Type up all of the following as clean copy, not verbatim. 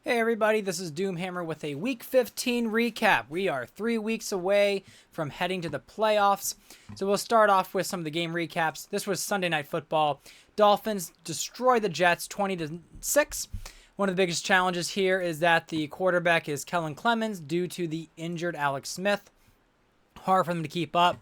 Hey everybody, this is Doomhammer with a Week 15 recap. We are 3 weeks away from heading to the playoffs, so we'll start off with some of the game recaps. This was Sunday Night Football. Dolphins destroy the Jets 20-6. One of the biggest challenges here is that the quarterback is Kellen Clemens due to the injured Alex Smith. Hard for them to keep up.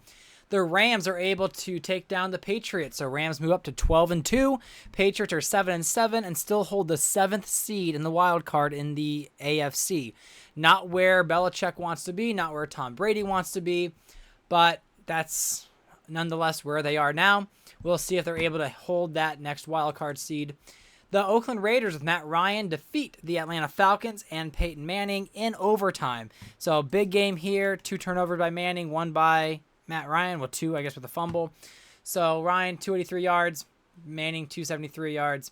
The Rams are able to take down the Patriots. So Rams move up to 12-2. Patriots are 7-7 and still hold the 7th seed in the wild card in the AFC. Not where Belichick wants to be, not where Tom Brady wants to be, but that's nonetheless where they are now. We'll see if they're able to hold that next wild card seed. The Oakland Raiders with Matt Ryan defeat the Atlanta Falcons and Peyton Manning in overtime. So big game here. 2 turnovers by Manning, 1 by Matt Ryan, well, 2, I guess, with a fumble. So Ryan, 283 yards. Manning, 273 yards.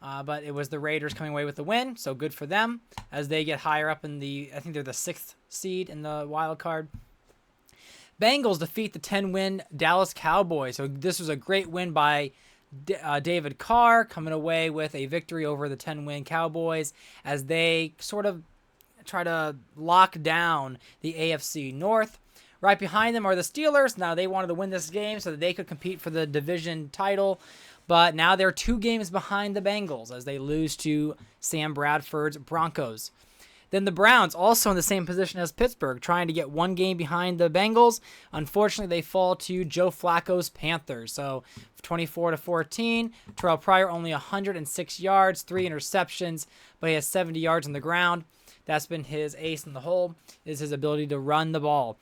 But it was the Raiders coming away with the win, so good for them as they get higher up in the, I think they're the 6th seed in the wild card. Bengals defeat the 10-win Dallas Cowboys. So this was a great win by David Carr, coming away with a victory over the 10-win Cowboys as they sort of try to lock down the AFC North. Right behind them are the Steelers. Now, they wanted to win this game so that they could compete for the division title. But now they're 2 games behind the Bengals as they lose to Sam Bradford's Broncos. Then the Browns, also in the same position as Pittsburgh, trying to get 1 game behind the Bengals. Unfortunately, they fall to Joe Flacco's Panthers. So 24-14. Terrell Pryor only 106 yards, 3 interceptions, but he has 70 yards on the ground. That's been his ace in the hole, is his ability to run the ball.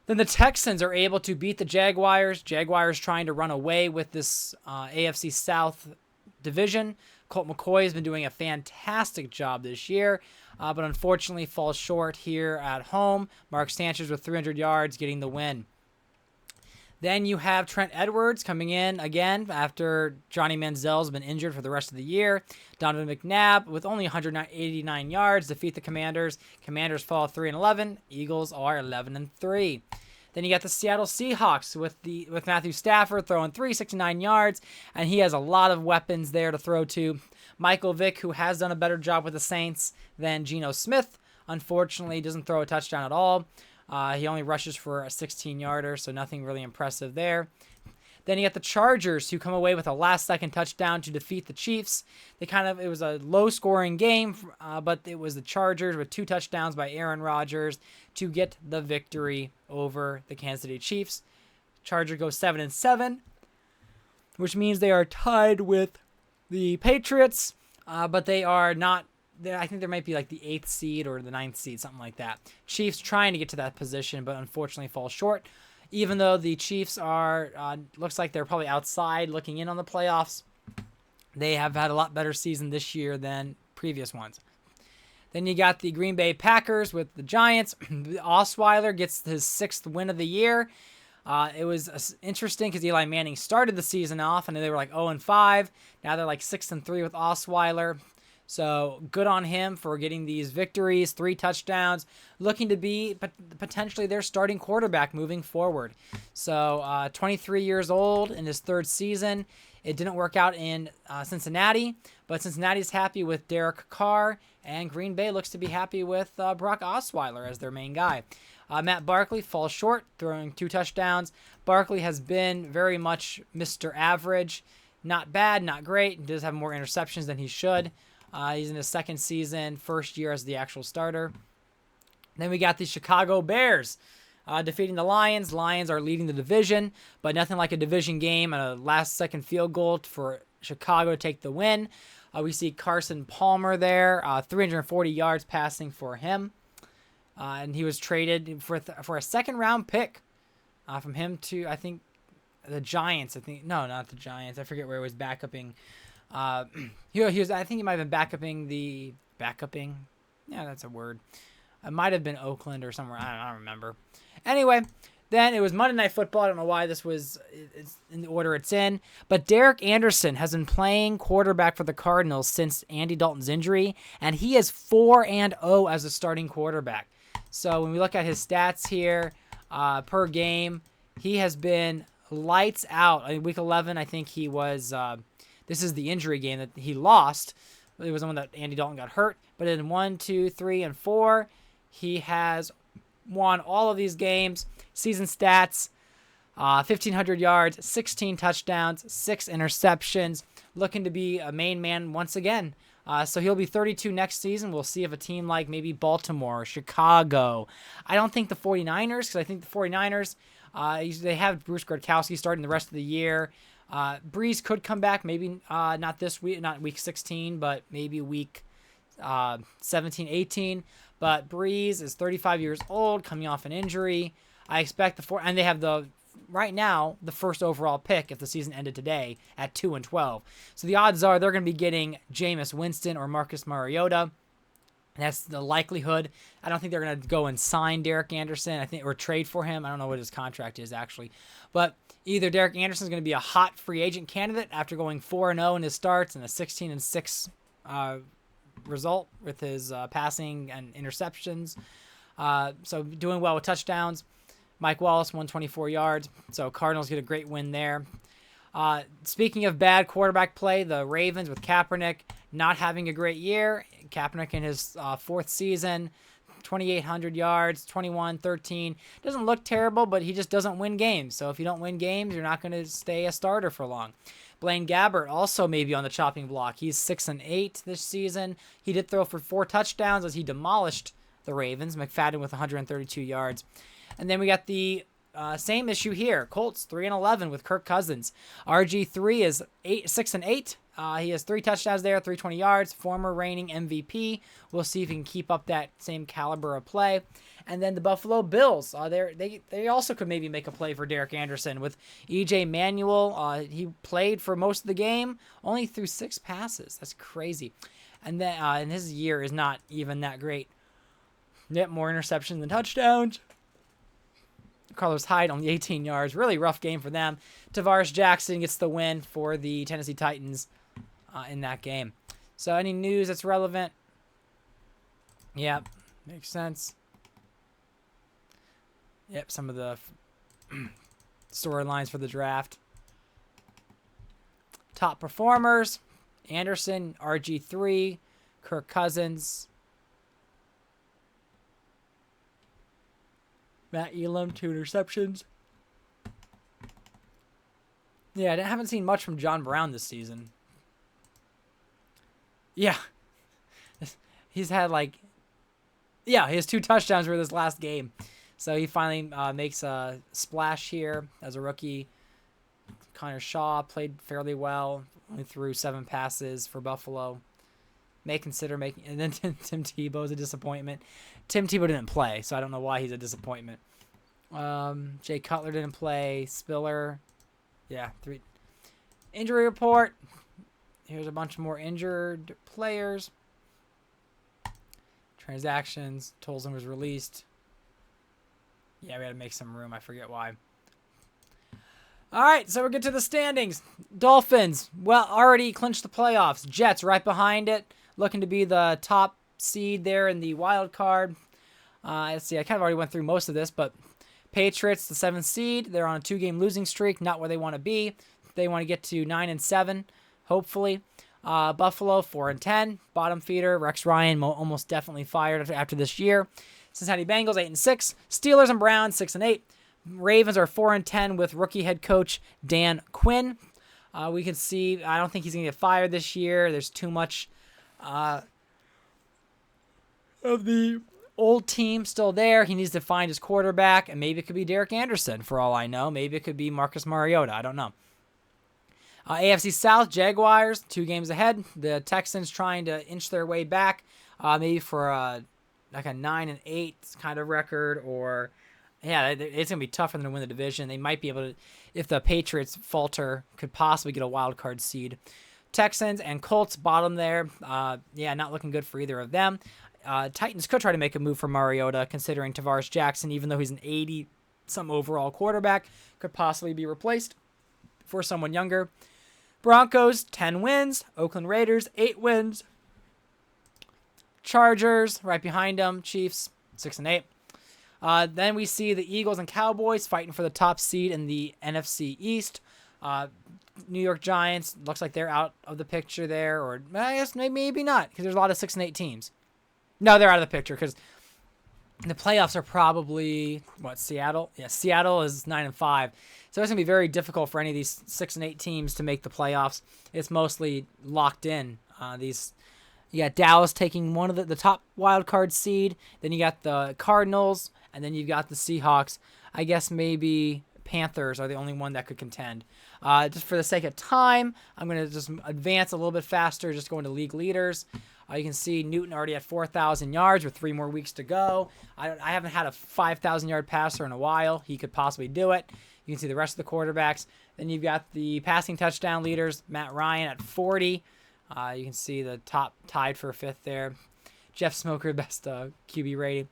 Then the Texans are able to beat the Jaguars. Jaguars trying to run away with this AFC South division. Colt McCoy has been doing a fantastic job this year, but unfortunately falls short here at home. Mark Sanchez with 300 yards getting the win. Then you have Trent Edwards coming in again after Johnny Manziel's been injured for the rest of the year. Donovan McNabb with only 189 yards defeat the Commanders. Commanders fall 3-11. Eagles are 11-3. Then you got the Seattle Seahawks with Matthew Stafford throwing 369 yards, and he has a lot of weapons there to throw to. Michael Vick, who has done a better job with the Saints than Geno Smith, unfortunately doesn't throw a touchdown at all. He only rushes for a 16-yarder, so nothing really impressive there. Then you got the Chargers, who come away with a last-second touchdown to defeat the Chiefs. It was a low-scoring game, but it was the Chargers with 2 touchdowns by Aaron Rodgers to get the victory over the Kansas City Chiefs. Chargers go 7-7, which means they are tied with the Patriots, but they are not. I think there might be like the 8th seed or the 9th seed, something like that. Chiefs trying to get to that position, but unfortunately fall short. Even though the Chiefs are, looks like they're probably outside looking in on the playoffs, they have had a lot better season this year than previous ones. Then you got the Green Bay Packers with the Giants. Osweiler gets his 6th win of the year. It was interesting because Eli Manning started the season off, and they were like 0-5. Now they're like 6-3 with Osweiler. So good on him for getting these victories, 3 touchdowns, looking to be potentially their starting quarterback moving forward. So 23 years old in his 3rd season. It didn't work out in Cincinnati, but Cincinnati's happy with Derek Carr, and Green Bay looks to be happy with Brock Osweiler as their main guy. Matt Barkley falls short, throwing 2 touchdowns. Barkley has been very much Mr. Average. Not bad, not great. He does have more interceptions than he should. He's in his 2nd season, 1st year as the actual starter. Then we got the Chicago Bears defeating the Lions. Lions are leading the division, but nothing like a division game and a last-second field goal for Chicago to take the win. We see Carson Palmer there, 340 yards passing for him. And he was traded for a 2nd-round pick from him to, I think, the Giants. No, not the Giants. I forget where he was backupping. He was. I think he might have been backupping. Yeah, that's a word. It might have been Oakland or somewhere. I don't remember. Anyway, then it was Monday Night Football. I don't know why this was in the order it's in. But Derek Anderson has been playing quarterback for the Cardinals since Andy Dalton's injury, and he is 4-0 as a starting quarterback. So when we look at his stats here per game, he has been lights out. Week 11, I think he was. This is the injury game that he lost. It was the one that Andy Dalton got hurt. But in 1, 2, 3, and 4, he has won all of these games. Season stats, 1,500 yards, 16 touchdowns, 6 interceptions. Looking to be a main man once again. So he'll be 32 next season. We'll see if a team like maybe Baltimore, Chicago. I don't think the 49ers, because I think the 49ers, they have Bruce Gradkowski starting the rest of the year. Breeze could come back, maybe not this week, not week 16, but maybe week 17, 18. But Breeze is 35 years old, coming off an injury. I expect and they have right now, the first overall pick if the season ended today at 2-12. So the odds are they're going to be getting Jameis Winston or Marcus Mariota. That's the likelihood. I don't think they're going to go and sign Derek Anderson, or trade for him. I don't know what his contract is, actually. But either Derek Anderson is going to be a hot free agent candidate after going 4-0 in his starts and a 16-6 result with his passing and interceptions. So doing well with touchdowns. Mike Wallace, 124 yards. So Cardinals get a great win there. Speaking of bad quarterback play, the Ravens with Kaepernick not having a great year. Kaepernick in his fourth season, 2,800 yards, 21-13. Doesn't look terrible, but he just doesn't win games. So if you don't win games, you're not going to stay a starter for long. Blaine Gabbert also maybe on the chopping block. He's 6-8 this season. He did throw for 4 touchdowns as he demolished the Ravens. McFadden with 132 yards. And then we got the same issue here. Colts 3-11 with Kirk Cousins. RG3 is 6-8. He has 3 touchdowns there, 320 yards. Former reigning MVP. We'll see if he can keep up that same caliber of play. And then the Buffalo Bills. They also could maybe make a play for Derek Anderson with EJ Manuel. He played for most of the game, only threw 6 passes. That's crazy. And then and his year is not even that great. Yet more interceptions than touchdowns. Carlos Hyde only 18 yards. Really rough game for them. Tavares Jackson gets the win for the Tennessee Titans in that game. So any news that's relevant? Yep, makes sense. Yep, some of the storylines for the draft. Top performers: Anderson, RG3, Kirk Cousins, Matt Elam, 2 interceptions. Yeah, I haven't seen much from John Brown this season. Yeah. He's had he has 2 touchdowns for this last game. So he finally makes a splash here as a rookie. Connor Shaw played fairly well. Only threw 7 passes for Buffalo. May consider making... And then Tim Tebow's a disappointment. Tim Tebow didn't play, so I don't know why he's a disappointment. Jay Cutler didn't play. Spiller. Yeah, 3. Injury report. Here's a bunch more injured players. Transactions. Tolson was released. Yeah, we had to make some room. I forget why. All right, so we get to the standings. Dolphins, already clinched the playoffs. Jets right behind it, looking to be the top seed there in the wild card. Let's see, I kind of already went through most of this, but Patriots, the 7th seed. They're on a 2-game losing streak, not where they want to be. They want to get to 9-7, hopefully. Buffalo, 4-10. Bottom feeder, Rex Ryan almost definitely fired after this year. Cincinnati Bengals, 8-6. Steelers and Browns, 6-8. Ravens are 4-10 with rookie head coach Dan Quinn. We can see, I don't think he's going to get fired this year. There's too much of the old team still there. He needs to find his quarterback, and maybe it could be Derek Anderson for all I know. Maybe it could be Marcus Mariota. I don't know. AFC South, Jaguars, 2 games ahead. The Texans trying to inch their way back, maybe for a 9-8 kind of record, or yeah, it's going to be tough for them to win the division. They might be able to, if the Patriots falter, could possibly get a wild card seed. Texans and Colts bottom there. Not looking good for either of them. Titans could try to make a move for Mariota, considering Tavares Jackson, even though he's an 80-some overall quarterback, could possibly be replaced for someone younger. Broncos, 10 wins. Oakland Raiders, 8 wins. Chargers, right behind them. Chiefs, 6-8. Then we see the Eagles and Cowboys fighting for the top seed in the NFC East. New York Giants, looks like they're out of the picture there, or I guess maybe not, because there's a lot of 6-8 teams. No, they're out of the picture because the playoffs are probably Seattle. Yeah, Seattle is 9-5, so it's gonna be very difficult for any of these 6-8 teams to make the playoffs. It's mostly locked in. You got Dallas taking one of the top wild card seed. Then you got the Cardinals, and then you've got the Seahawks. I guess maybe Panthers are the only one that could contend. Just for the sake of time, I'm going to just advance a little bit faster, just going to league leaders. You can see Newton already at 4,000 yards with 3 more weeks to go. I haven't had a 5,000-yard passer in a while. He could possibly do it. You can see the rest of the quarterbacks. Then you've got the passing touchdown leaders, Matt Ryan at 40. You can see the top tied for 5th there. Jeff Smoker, best QB rating.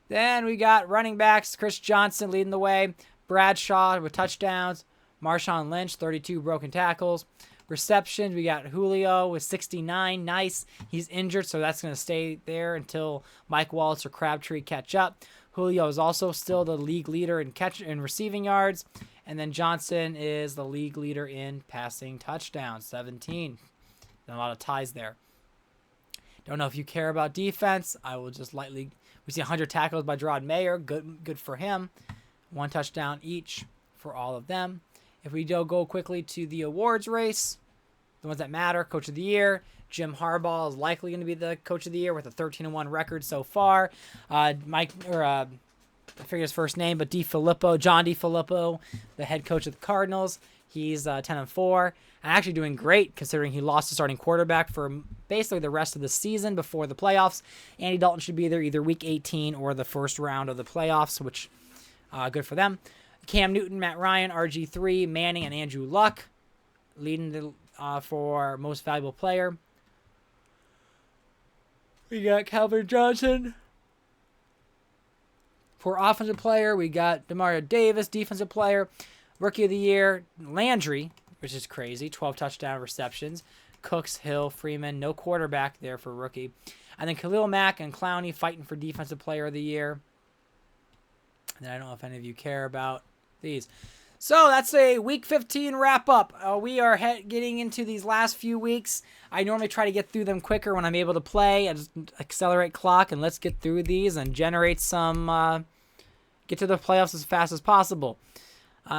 Then we got running backs, Chris Johnson leading the way. Bradshaw with touchdowns. Marshawn Lynch, 32 broken tackles. Receptions, we got Julio with 69. Nice. He's injured, so that's going to stay there until Mike Wallace or Crabtree catch up. Julio is also still the league leader in receiving yards. And then Johnson is the league leader in passing touchdowns, 17. And a lot of ties there. Don't know if you care about defense. I will just lightly... We see 100 tackles by Gerard Mayer. Good for him. 1 touchdown each for all of them. If we go quickly to the awards race, the ones that matter, Coach of the Year, Jim Harbaugh is likely going to be the Coach of the Year with a 13-1 record so far. I forget his first name, but John DeFilippo, the head coach of the Cardinals, he's 10-4. And actually doing great considering he lost the starting quarterback for basically the rest of the season before the playoffs. Andy Dalton should be there either week 18 or the first round of the playoffs, which good for them. Cam Newton, Matt Ryan, RG3, Manning, and Andrew Luck leading for most valuable player. We got Calvin Johnson for offensive player. We got Demario Davis, defensive player. Rookie of the Year, Landry, which is crazy, 12 touchdown receptions. Cooks, Hill, Freeman, no quarterback there for rookie. And then Khalil Mack and Clowney fighting for defensive player of the year. And I don't know if any of you care about these. So that's a week 15 wrap up. We are getting into these last few weeks. I normally try to get through them quicker when I'm able to play. I just accelerate clock and let's get through these and generate some, get to the playoffs as fast as possible.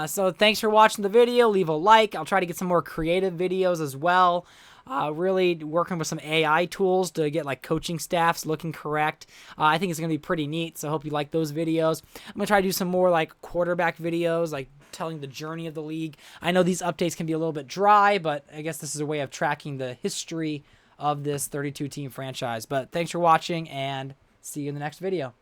So thanks for watching the video. Leave a like. I'll try to get some more creative videos as well. Really working with some AI tools to get like coaching staffs looking correct. I think it's going to be pretty neat, so I hope you like those videos. I'm going to try to do some more like quarterback videos, like telling the journey of the league. I know these updates can be a little bit dry, but I guess this is a way of tracking the history of this 32-team franchise. But thanks for watching, and see you in the next video.